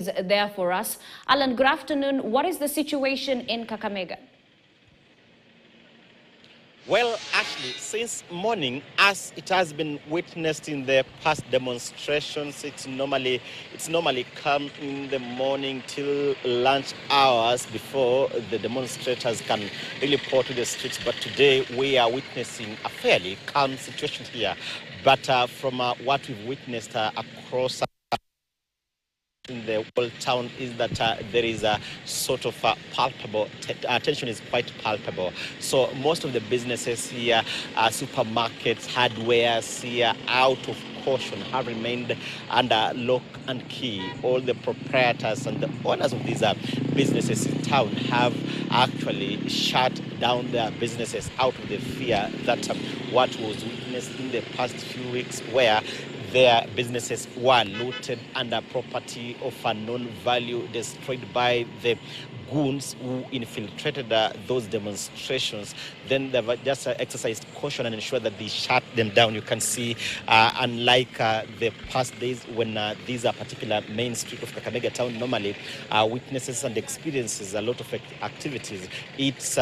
there for us. Alan, good afternoon. What is the situation in Kakamega? Well, actually, since morning, as it has been witnessed in the past demonstrations, it's normally come in the morning till lunch hours before the demonstrators can really pour to the streets. But today we are witnessing a fairly calm situation here. But from what we've witnessed across in the whole town is that there is a sort of palpable tension is quite palpable. So most of the businesses here, supermarkets, hardwares here, out of caution, have remained under lock and key. All the proprietors and the owners of these businesses in town have actually shut down their businesses out of the fear that what was witnessed in the past few weeks, where their businesses were looted and property of unknown value destroyed by the goons who infiltrated those demonstrations. Then they've just exercised caution and ensured that they shut them down. You can see, unlike the past days when these are particular main street of Kakamega town normally witnesses and experiences a lot of activities, it's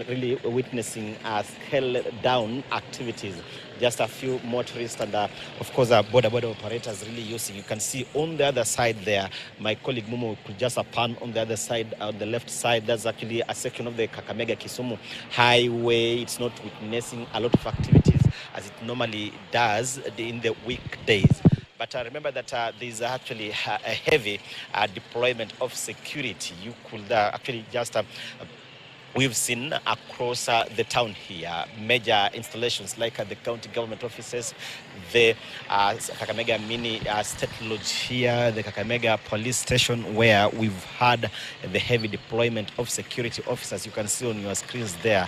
really witnessing scale down activities. Just a few motorists and, of course, border operators really using. You can see on the other side there, my colleague Mumo could just pan on the other side, on the left side, that's actually a section of the Kakamega-Kisumu highway. It's not witnessing a lot of activities as it normally does in the weekdays. But remember that there's actually a heavy deployment of security. You could actually just... We've seen across the town here major installations like the county government offices, the Kakamega mini state lodge here, the Kakamega police station, where we've had the heavy deployment of security officers. You can see on your screens there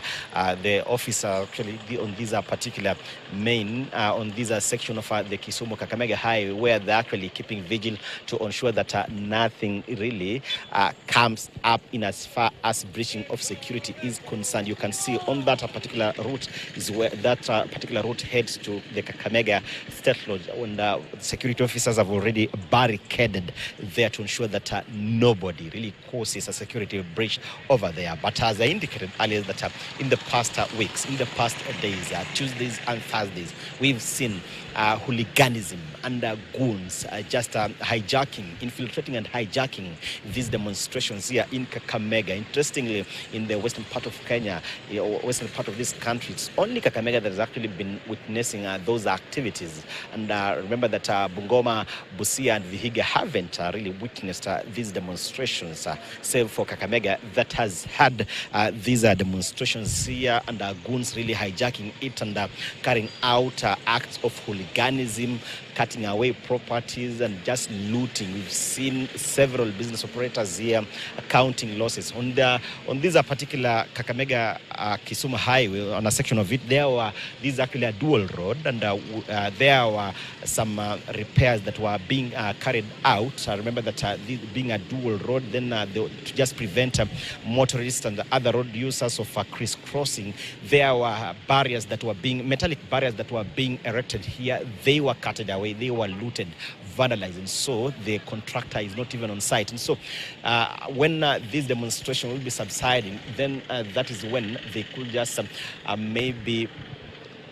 the officer actually on these particular main on this section of the Kisumu Kakamega highway, where they're actually keeping vigil to ensure that nothing really comes up in as far as breaching of security is concerned. You can see on that particular route is where that particular route heads to the Kakamega State Lodge, when security officers have already barricaded there to ensure that nobody really causes a security breach over there. But as I indicated earlier, that in the past weeks, in the past days, Tuesdays and Thursdays, we've seen hooliganism and goons just infiltrating and hijacking these demonstrations here in Kakamega. Interestingly, in the western part of Kenya, western part of this country, it's only Kakamega that has actually been witnessing those activities. And remember that Bungoma, Busia and Vihiga haven't really witnessed these demonstrations, save for Kakamega that has had these demonstrations here, and goons really hijacking it and carrying out acts of hooliganism, cutting away properties and just looting. We've seen several business operators here counting losses. On this particular Kakamega Kisumu highway, on a section of it, this is actually a dual road, and there were some repairs that were being carried out. I remember that this being a dual road, then to just prevent motorists and other road users of crisscrossing, there were barriers that were metallic barriers that were being erected here. They were cutted away, they were looted, vandalized, and so the contractor is not even on site. And so when this demonstration will be subsiding, then that is when they could just maybe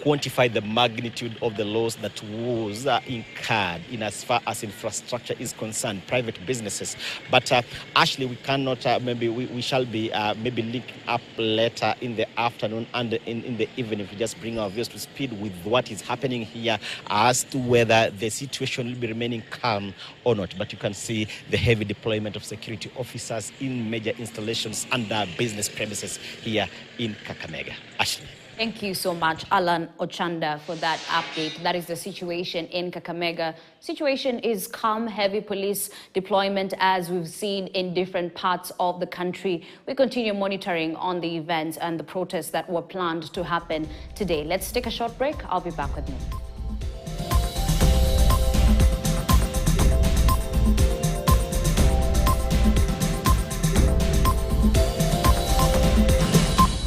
quantify the magnitude of the loss that was incurred in as far as infrastructure is concerned, private businesses. But actually, we cannot, maybe we shall be maybe linking up later in the afternoon and in the evening if we just bring our viewers to speed with what is happening here as to whether the situation will be remaining calm or not. But you can see the heavy deployment of security officers in major installations and business premises here in Kakamega. Ashley. Thank you so much, Alan Ochanda, for that update. That is the situation in Kakamega. Situation is calm, heavy police deployment as we've seen in different parts of the country. We continue monitoring on the events and the protests that were planned to happen today. Let's take a short break. I'll be back with you.